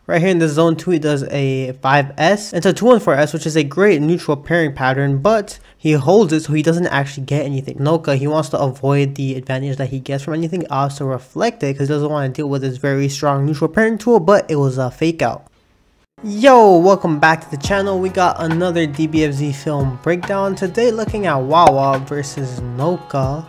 Right here in the zone 2, he does a 5S into 214S, which is a great neutral pairing pattern, but he holds it so he doesn't actually get anything. Noka, he wants to avoid the advantage that he gets from anything else to reflect it because he doesn't want to deal with this very strong neutral pairing tool, but it was a fake out. Yo, welcome back to the channel. We got another DBFZ film breakdown. Today looking at Wawa vs Noka.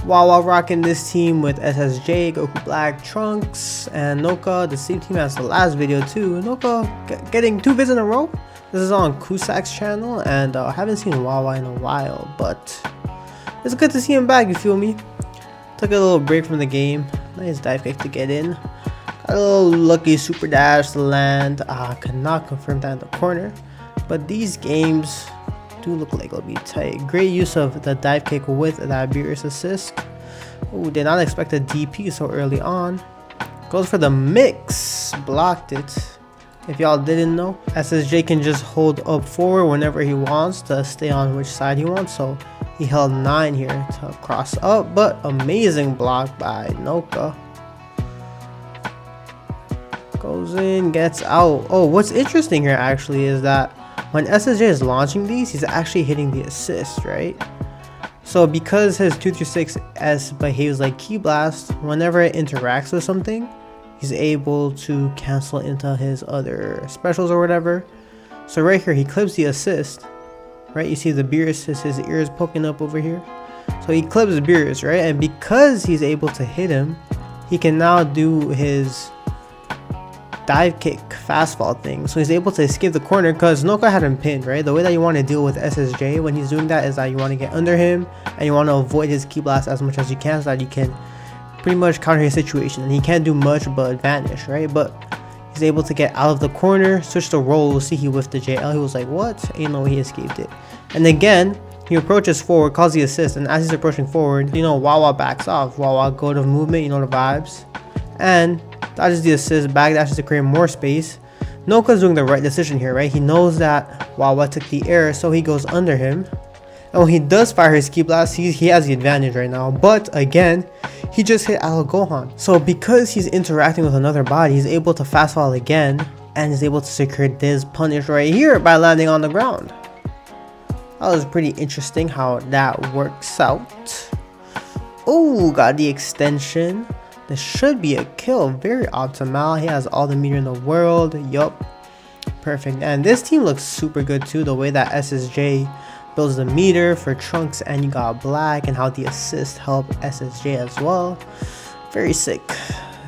Wawa rocking this team with SSJ, Goku Black, Trunks, and Noka, the same team as the last video too. Noka getting 2 vids in a row. This is on Kusak's channel, and I haven't seen Wawa in a while, but it's good to see him back, you feel me? Took a little break from the game. Nice dive kick to get in. Got a little lucky super dash to land. Could not confirm that in the corner, but these games do look like it'll be tight. Great use of the dive kick with that Beerus assist. Ooh, did not expect a DP so early on. Goes for the mix. Blocked it. If y'all didn't know, SSJ can just hold up forward whenever he wants to stay on which side he wants. So he held 9 here to cross up, but amazing block by Noka. Goes in, gets out. Oh, what's interesting here actually is that when SSJ is launching these, he's actually hitting the assist, right? So because his 236S behaves like Ki Blast, whenever it interacts with something, he's able to cancel into his other specials or whatever. So right here, he clips the assist, right? You see the Beerus, his ears poking up over here. So he clips Beerus, right? And because he's able to hit him, he can now do his dive kick fastfall thing, so he's able to escape the corner because Noka had him pinned, right? The way that you want to deal with SSJ when he's doing that is that you want to get under him and you want to avoid his Ki Blast as much as you can so that you can pretty much counter his situation, and he can't do much but vanish, right? But he's able to get out of the corner, switch the role. See, he whiffed the JL. He was like, what? Ain't no way he escaped it. And again, he approaches forward, calls the assist, and as he's approaching forward, you know, Wawa backs off. Wawa go to movement, you know the vibes, and dodges the assist, back dashes to create more space. Noka's doing the right decision here, right? He knows that Wawa took the air, so he goes under him. And when he does fire his Ki Blast, he has the advantage right now. But again, he just hit Adult Gohan. So because he's interacting with another body, he's able to fast fall again, and is able to secure this punish right here by landing on the ground. That was pretty interesting how that works out. Oh, got the extension. This should be a kill. Very optimal. He has all the meter in the world. Yup. Perfect. And this team looks super good too. The way that SSJ builds the meter for Trunks and you got Black, and how the assist help SSJ as well. Very sick.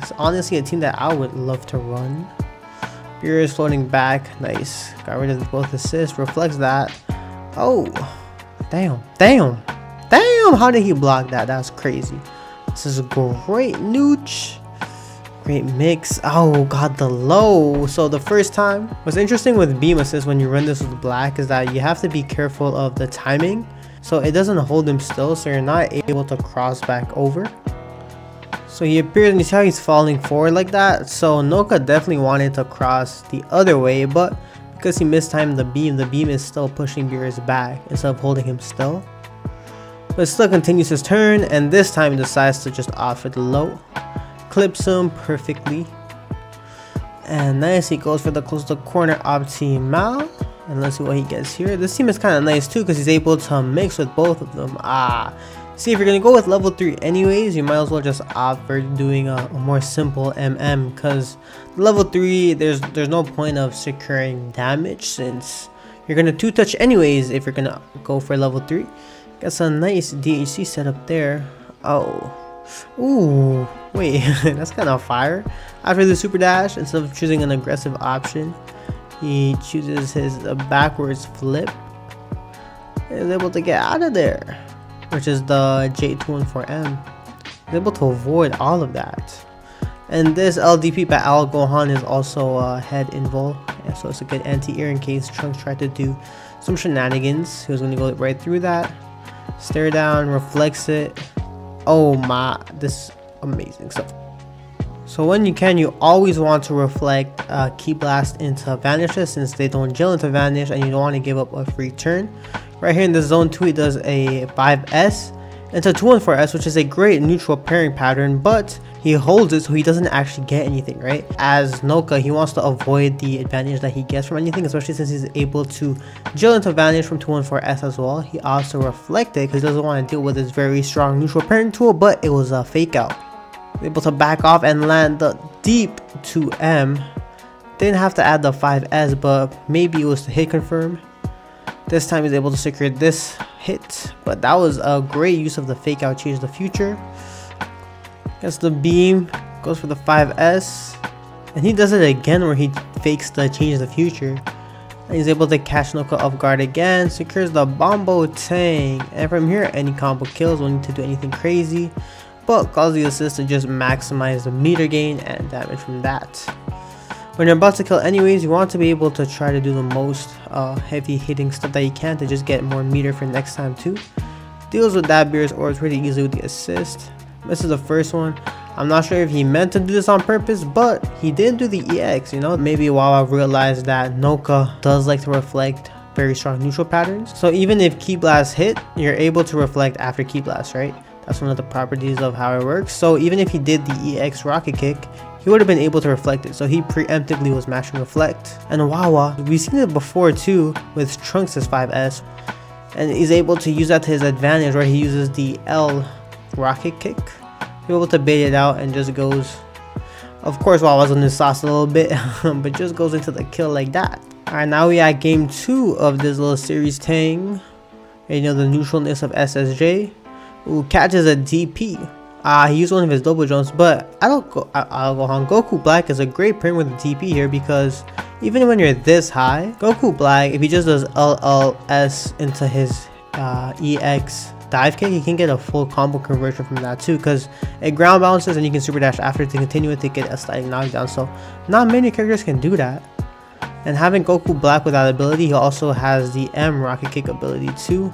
It's honestly a team that I would love to run. Beerus floating back. Nice. Got rid of both assists. Reflects that. Oh. Damn. Damn. Damn. How did he block that? That's crazy. This is a great nooch. Great mix. Oh, got the low. So the first time, what's interesting with beam assist when you run this with Black is that you have to be careful of the timing. So it doesn't hold him still, so you're not able to cross back over. So he appears, and you see how he's falling forward like that. So Noka definitely wanted to cross the other way, but because he mistimed the beam is still pushing Beerus back instead of holding him still. But still continues his turn, and this time he decides to just offer the low. Clips him perfectly. And nice, he goes for the close to corner optimal. And let's see what he gets here. This team is kind of nice too because he's able to mix with both of them. See, if you're going to go with level 3 anyways, you might as well just opt for doing a more simple MM, because level 3, there's no point of securing damage since you're going to 2-touch anyways if you're going to go for level 3. Got some nice DHC setup there. Oh. Ooh. Wait. That's kind of fire. After the super dash, instead of choosing an aggressive option, he chooses his backwards flip. And is able to get out of there. Which is the J214M. He's able to avoid all of that. And this LDP by Adult Gohan is also head invul. Yeah, so it's a good anti-air in case Trunks tried to do some shenanigans. He was going to go right through that. Stare down, reflects it. Oh my, this is amazing. So when you can, you always want to reflect Ki Blast into vanishes since they don't gel into vanish, and you don't want to give up a free turn. Right here in the zone 2, he does a 5S into 214S, which is a great neutral pairing pattern, but he holds it so he doesn't actually get anything, right? As Noka, he wants to avoid the advantage that he gets from anything, especially since he's able to gel into advantage from 214S as well. He also reflected because he doesn't want to deal with his very strong neutral pairing tool, but it was a fake out. Able to back off and land the deep 2M. Didn't have to add the 5S, but maybe it was to hit confirm. This time he's able to secure this hit, but that was a great use of the fake out, change the future. Gets the beam, goes for the 5S, and he does it again where he fakes the change the future. And he's able to catch Noka off guard again, secures the Bombo Tang, and from here any combo kills, won't need to do anything crazy, but calls the assist to just maximize the meter gain and damage from that. When you're about to kill anyways, you want to be able to try to do the most heavy hitting stuff that you can to just get more meter for next time too. Deals with that Beerus orbs pretty easily with the assist. Misses the first one. I'm not sure if he meant to do this on purpose, but he didn't do the EX, you know. Maybe Wawa realized that Noka does like to reflect very strong neutral patterns. So even if Ki Blast hit, you're able to reflect after Ki Blast, right? That's one of the properties of how it works. So even if he did the EX rocket kick, he would have been able to reflect it, so he preemptively was mashing reflect. And Wawa, we've seen it before too with Trunks' 5S, and he's able to use that to his advantage where he uses the L rocket kick. He's able to bait it out and just goes, of course Wawa's on his sauce a little bit, but just goes into the kill like that. Alright, now we at game 2 of this little series Tang. And you know the neutralness of SSJ, who catches a DP. He used one of his double jumps, but Adult Gohan, Goku Black is a great pairing with the DP here because even when you're this high, Goku Black, if he just does LLS into his EX dive kick, he can get a full combo conversion from that too, because it ground bounces and you can super dash after to continue it to get a sliding knockdown. So not many characters can do that. And having Goku Black with that ability, he also has the M rocket kick ability too.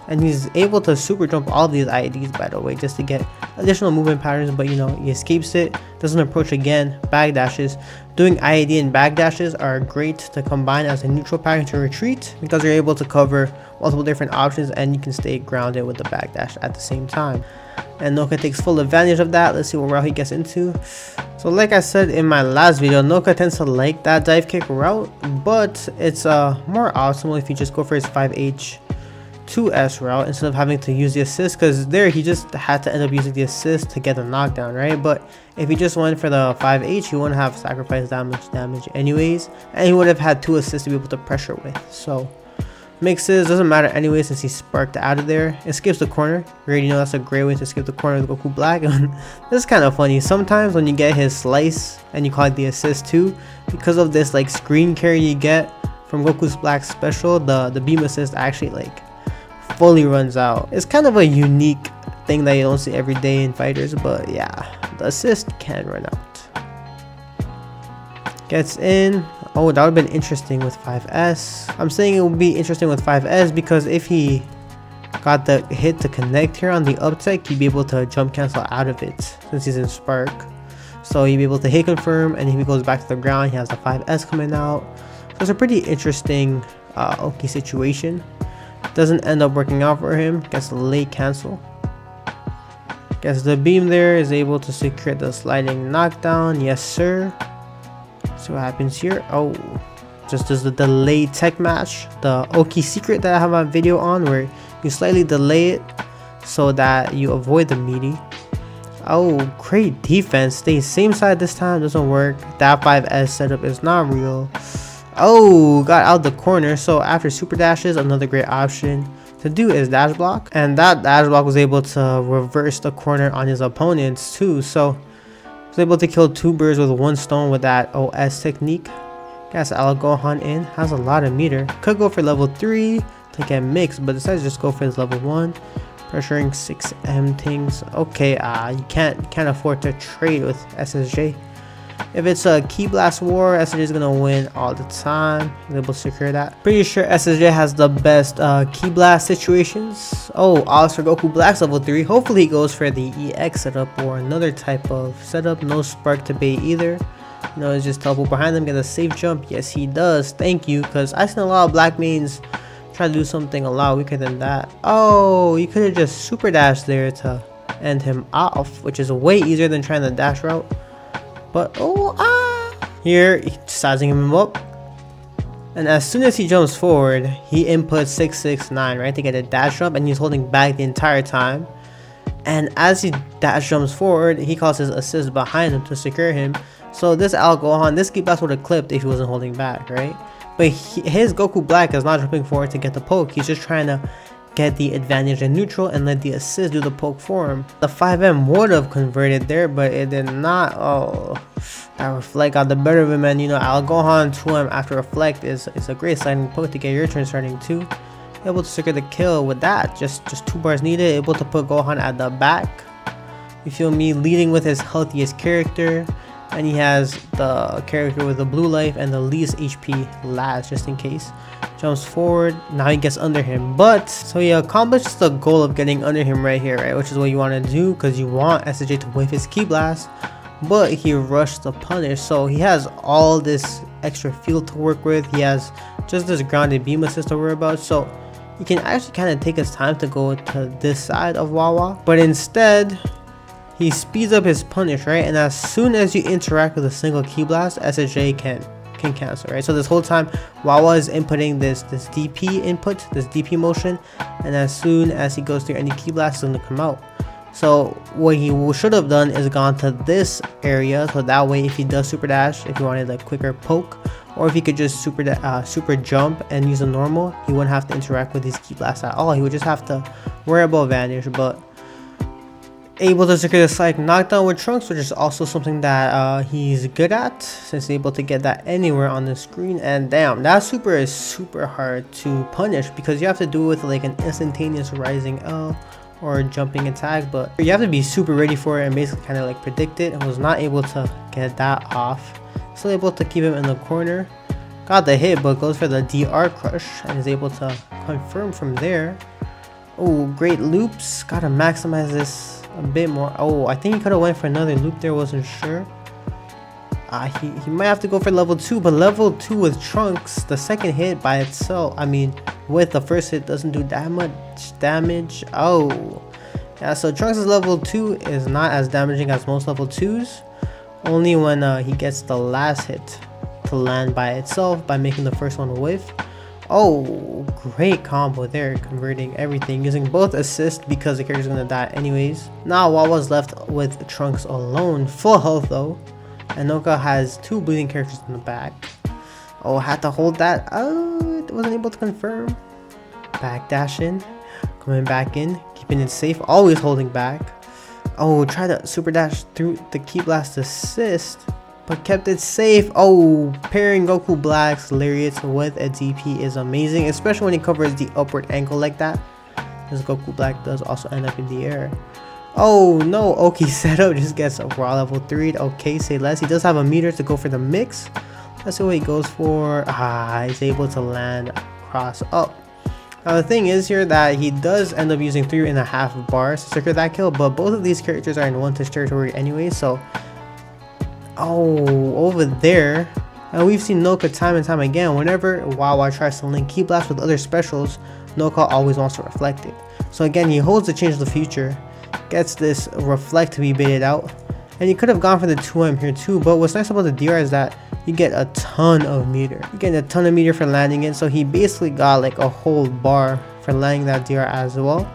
And he's able to super jump all these IEDs, by the way, just to get additional movement patterns, but you know, he escapes it, doesn't approach again, back dashes. Doing IED and back dashes are great to combine as a neutral pattern to retreat because you're able to cover multiple different options and you can stay grounded with the back dash at the same time. And Noka takes full advantage of that. Let's see what route he gets into. So like I said in my last video, Noka tends to like that dive kick route, but it's more optimal if you just go for his 5H 2S route instead of having to use the assist, because there he just had to end up using the assist to get the knockdown, right? But if he just went for the 5H, he wouldn't have sacrificed that much damage anyways, and he would have had 2 assists to be able to pressure with. So mixes doesn't matter anyway since he sparked out of there. It skips the corner. You already know that's a great way to skip the corner with Goku Black. This is kind of funny. Sometimes when you get his slice and you call it the assist too, because of this like screen carry you get from Goku's Black special, the beam assist actually like fully runs out. It's kind of a unique thing that you don't see every day in fighters, but yeah, the assist can run out. Gets in. Oh, that would have been interesting with 5S. I'm saying it would be interesting with 5S because if he got the hit to connect here on the uptech, he'd be able to jump cancel out of it since he's in spark. So he'd be able to hit confirm, and if he goes back to the ground, he has the 5S coming out. So it's a pretty interesting Oki situation. Doesn't end up working out for him. Gets a late cancel. Gets the beam there. Is able to secure the sliding knockdown. Yes, sir. See what happens here. Oh, just does the delay tech match. The Oki secret that I have a video on where you slightly delay it so that you avoid the meaty. Oh, great defense. Stays same side this time. Doesn't work. That 5S setup is not real. Oh, got out the corner. So after super dashes, another great option to do is dash block, and that dash block was able to reverse the corner on his opponents too. So was able to kill 2 birds with 1 stone with that OS technique. Gets Adult Gohan in, has a lot of meter. Could go for level 3 to get mixed, but decides to just go for his level 1. Pressuring 6M things. Okay, you can't afford to trade with SSJ. If it's a Ki Blast war, SSJ is gonna win all the time. He's able to secure that. Pretty sure SSJ has the best Ki Blast situations. Oh, odds for Goku Black's level 3. Hopefully he goes for the EX setup or another type of setup. No spark to bait either. You know, it's just teleport behind them, get a safe jump. Yes, he does. Thank you, because I've seen a lot of Black mains Try to do something a lot weaker than that. Oh, you could have just super dashed there to end him off, which is way easier than trying the dash route. But here he's sizing him up, and as soon as he jumps forward, he inputs 669, right, to get a dash jump, and he's holding back the entire time. And as he dash jumps forward, he calls his assist behind him to secure him. So this Adult Gohan, this Ki Blast would have clipped if he wasn't holding back, right? But his Goku Black is not jumping forward to get the poke. He's just trying to get the advantage in neutral and let the assist do the poke for him. The 5M would have converted there, but it did not. Oh, that reflect got the better of him, and you know, Adult Gohan 2M after reflect is a great sliding poke to get your turn starting too. Able to secure the kill with that. Just 2 bars needed. Able to put Gohan at the back. You feel me? Leading with his healthiest character. And he has the character with the blue life and the least HP last, just in case. Jumps forward. Now he gets under him. But, so he accomplishes the goal of getting under him right here, right? Which is what you want to do, because you want SSJ to wave his Ki Blast. But he rushed the punish. So he has all this extra field to work with. He has just this grounded beam assist to worry about. So he can actually kind of take his time to go to this side of Wawa. But instead, he speeds up his punish, right? And as soon as you interact with a single Ki Blast, SSJ can cancel, right? So this whole time, Wawa is inputting this DP input, this DP motion, and as soon as he goes through any Ki Blast, it's going to come out. So what he should have done is gone to this area, so that way if he does super dash, if he wanted a quicker poke, or if he could just super jump and use a normal, he wouldn't have to interact with his Ki Blast at all. He would just have to worry about vanish. But able to secure the slide knockdown with Trunks, which is also something that he's good at, since he's able to get that anywhere on the screen. And damn, that super is super hard to punish, because you have to do it with like an instantaneous rising L or jumping attack, but you have to be super ready for it and basically kind of like predict it. And was not able to get that off. Still able to keep him in the corner. Got the hit, but goes for the DR crush and is able to confirm from there. Oh, great loops. Gotta maximize this a bit more. Oh, I think he could have went for another loop there, wasn't sure. He might have to go for level 2, but level 2 with Trunks, the second hit by itself, I mean with the first hit, doesn't do that much damage. Oh yeah, so Trunks' level 2 is not as damaging as most level 2s, only when he gets the last hit to land by itself by making the first one whiff. Oh, great combo there, converting everything, using both assists because the character's gonna die anyways. Now Wawa's left with Trunks alone, full health though, and Noka has 2 bleeding characters in the back. Oh, had to hold that. Oh, wasn't able to confirm. Back dashing, coming back in, keeping it safe, always holding back. Oh, try to super dash through the Ki Blast assist, but kept it safe. Oh, pairing Goku Black's lariats with a DP is amazing, especially when he covers the upward angle like that, because Goku Black does also end up in the air. Oh no, Oki setup just gets a raw level 3. Okay, say less. He does have a meter to go for the mix. Let's see what he goes for. He's able to land cross up. Now the thing is here that he does end up using 3.5 bars to secure that kill, but both of these characters are in one-touch territory anyway, so over there, and we've seen Noka time and time again, whenever Wawa tries to link Ki Blast with other specials, Noka always wants to reflect it. So again, he holds the change of the future, gets this reflect to be baited out, and he could have gone for the 2M here too, but what's nice about the DR is that you get a ton of meter. You get a ton of meter for landing it, so he basically got like a whole bar for landing that DR as well,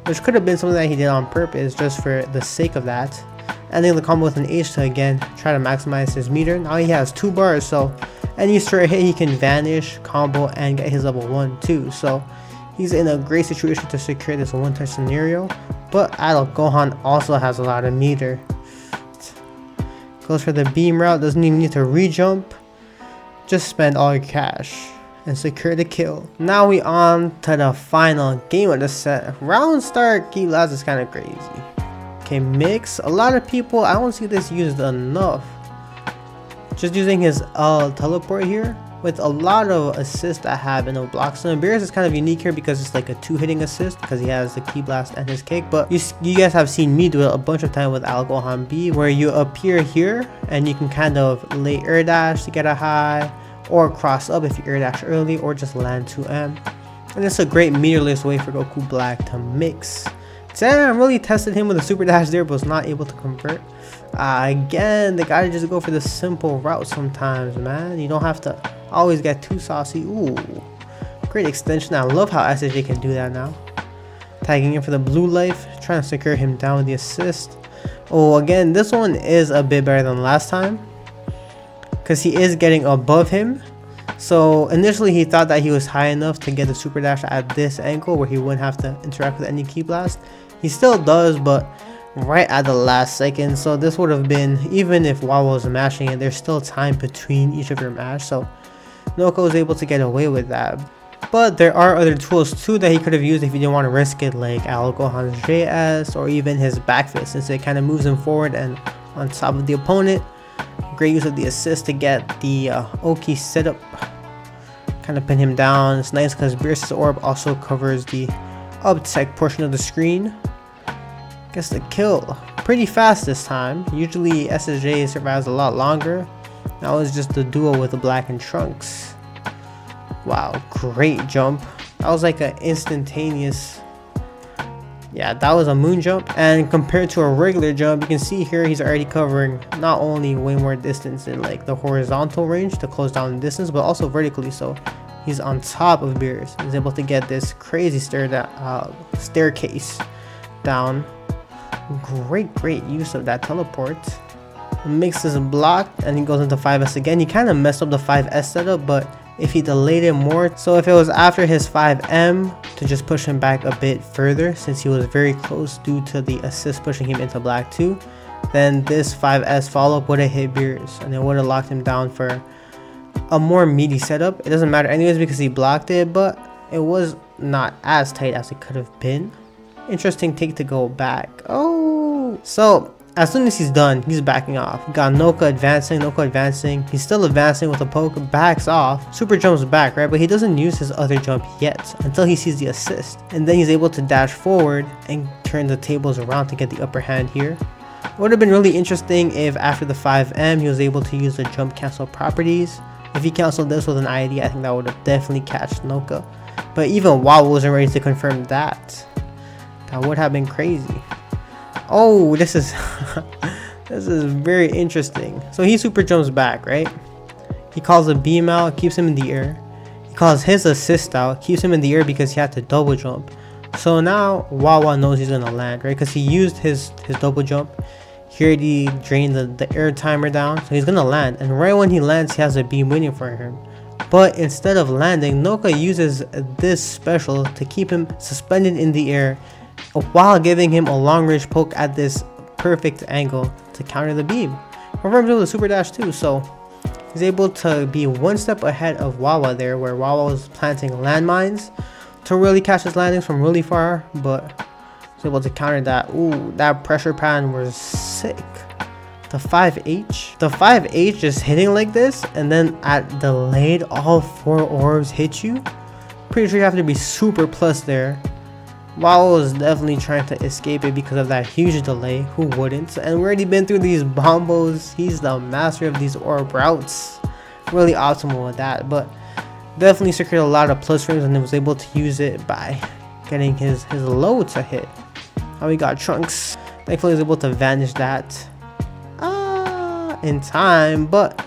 which could have been something that he did on purpose just for the sake of that. Ending the combo with an H to again try to maximize his meter. Now he has 2 bars, so any straight hit he can vanish, combo, and get his level 1 too. So he's in a great situation to secure this one-touch scenario. But Adult Gohan also has a lot of meter. Goes for the beam route, doesn't even need to re-jump. Just spend all your cash and secure the kill. Now we on to the final game of the set. Round start, Ki Blast is kind of crazy. Okay, mix. A lot of people, I don't see this used enough. Just using his teleport here with a lot of assists that have no blocks. And Beerus is kind of unique here because it's like a 2-hitting assist because he has the Ki Blast and his kick. But you guys have seen me do it a bunch of time with Adult Gohan B, where you appear here and you can kind of late air dash to get a high, or cross up if you air dash early, or just land 2M. And it's a great meterless way for Goku Black to mix. Damn, really tested him with a super dash there, but was not able to convert. Again, they gotta just go for the simple route sometimes, man. You don't have to always get too saucy. Ooh, great extension. I love how SSJ can do that now. Tagging in for the blue life, trying to secure him down with the assist. Oh, again, this one is a bit better than last time, because he is getting above him. So initially he thought that he was high enough to get the super dash at this angle where he wouldn't have to interact with any ki blast. He still does, but right at the last second. So this would have been, even if Wawa was mashing it, there's still time between each of your mash. So Noka was able to get away with that. But there are other tools too that he could have used if he didn't want to risk it, like Adult Gohan's JS or even his back fist, since it kind of moves him forward and on top of the opponent. Great use of the assist to get the Oki setup, kind of pin him down. It's nice because Beerus' orb also covers the up tech portion of the screen. Gets the kill pretty fast this time. Usually SSJ survives a lot longer. That was just the duo with the Black and Trunks. Wow, great jump. That was like an instantaneous, yeah, that was a moon jump. And compared to a regular jump, you can see here he's already covering not only way more distance in like the horizontal range to close down the distance, but also vertically. So he's on top of Beerus. He's able to get this crazy staircase down. Great use of that teleport. Mix is blocked and he goes into 5S again. He kind of messed up the 5S setup, but if he delayed it more, so if it was after his 5M to just push him back a bit further, since he was very close due to the assist pushing him into black 2, then this 5S follow-up would have hit Beerus and it would have locked him down for a more meaty setup. It doesn't matter anyways because he blocked it, but it was not as tight as it could have been. Interesting take to go back. Oh, so as soon as he's done, he's backing off. Got Noka advancing. He's still advancing with a poke, backs off. Super jumps back, right? But he doesn't use his other jump yet until he sees the assist. And then he's able to dash forward and turn the tables around to get the upper hand here. It would have been really interesting if after the 5M, he was able to use the jump cancel properties. If he canceled this with an ID, I think that would have definitely catched Noka. But even Wawa wasn't ready to confirm that. That would have been crazy. Oh, this is this is very interesting. So he super jumps back, right? He calls a beam out, keeps him in the air. He calls his assist out, keeps him in the air because he had to double jump. So now Wawa knows he's gonna land, right? Because he used his double jump. He already drained the air timer down, so he's gonna land. And right when he lands, he has a beam waiting for him. But instead of landing, Noka uses this special to keep him suspended in the air, while giving him a long range poke at this perfect angle to counter the beam. Confirms with a super dash too, so he's able to be one step ahead of Wawa there, where Wawa was planting landmines to really catch his landings from really far, but he's able to counter that. Ooh, that pressure pattern was sick. The 5H just hitting like this, and then at delayed, all 4 orbs hit you. Pretty sure you have to be super plus there. Wawa was definitely trying to escape it because of that huge delay. Who wouldn't? And we've already been through these bombos. He's the master of these orb routes. Really optimal with that, but definitely secured a lot of plus frames and was able to use it by getting his low to hit. Now we got Trunks. Thankfully he was able to vanish that in time, but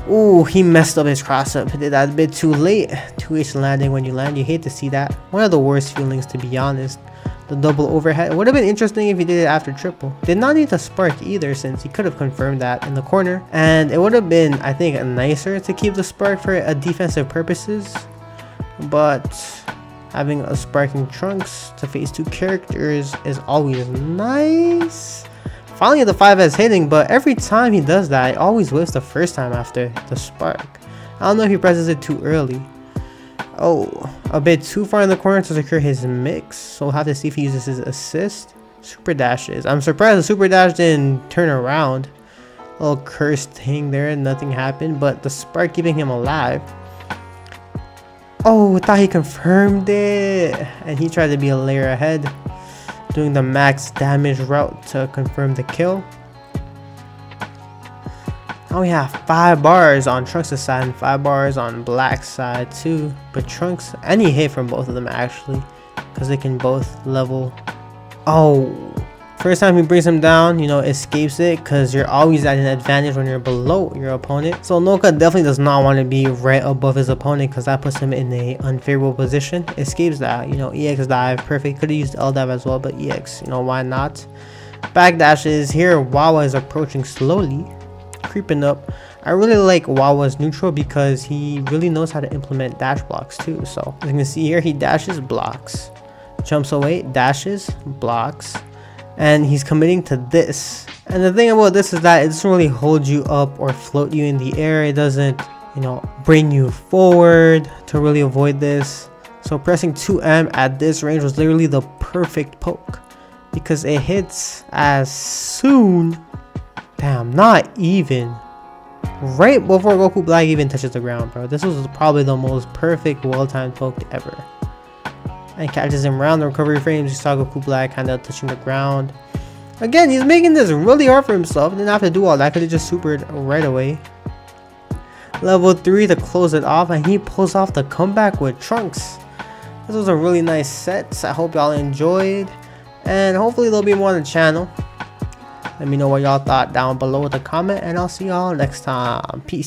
ooh, he messed up his cross up. He did that a bit too late. 2H landing when you land. You hate to see that. One of the worst feelings, to be honest. The double overhead. It would have been interesting if he did it after triple. Did not need to spark either, since he could have confirmed that in the corner. And it would have been, I think, nicer to keep the spark for defensive purposes. But having a sparking Trunks to face 2 characters is always nice. Finally the 5S hitting, but every time he does that, it always whiffs the first time after the spark. I don't know if he presses it too early. Oh, a bit too far in the corner to secure his mix, so we'll have to see if he uses his assist. Super dashes. I'm surprised the super dash didn't turn around. A little cursed thing there, nothing happened, but the spark keeping him alive. Oh, I thought he confirmed it, and he tried to be a layer ahead, doing the max damage route to confirm the kill. I Now we have 5 bars on Trunks' side and 5 bars on Black's side too. But Trunks, any hit from both of them actually, because they can both level. Oh, first time he brings him down, you know, escapes it, because you're always at an advantage when you're below your opponent. So Noka definitely does not want to be right above his opponent, because that puts him in a unfavorable position. Escapes that, you know, EX dive, perfect. Could have used L dive as well, but EX, you know, why not? Backdashes. Here Wawa is approaching slowly, creeping up. I really like Wawa's neutral because he really knows how to implement dash blocks too. So as you can see here, he dashes, blocks, jumps away, dashes, blocks, and he's committing to this. And the thing about this is that it doesn't really hold you up or float you in the air. It doesn't, you know, bring you forward to really avoid this. So pressing 2M at this range was literally the perfect poke, because it hits as soon, damn, not even right before Goku Black even touches the ground, bro. This was probably the most perfect well-timed poke ever. And catches him around the recovery frames. You saw Goku Black kind of touching the ground. Again, he's making this really hard for himself. Didn't have to do all that. Could have just supered right away. Level 3 to close it off, and he pulls off the comeback with Trunks. This was a really nice set. I hope y'all enjoyed, and hopefully there'll be more on the channel. Let me know what y'all thought down below with a comment, and I'll see y'all next time. Peace.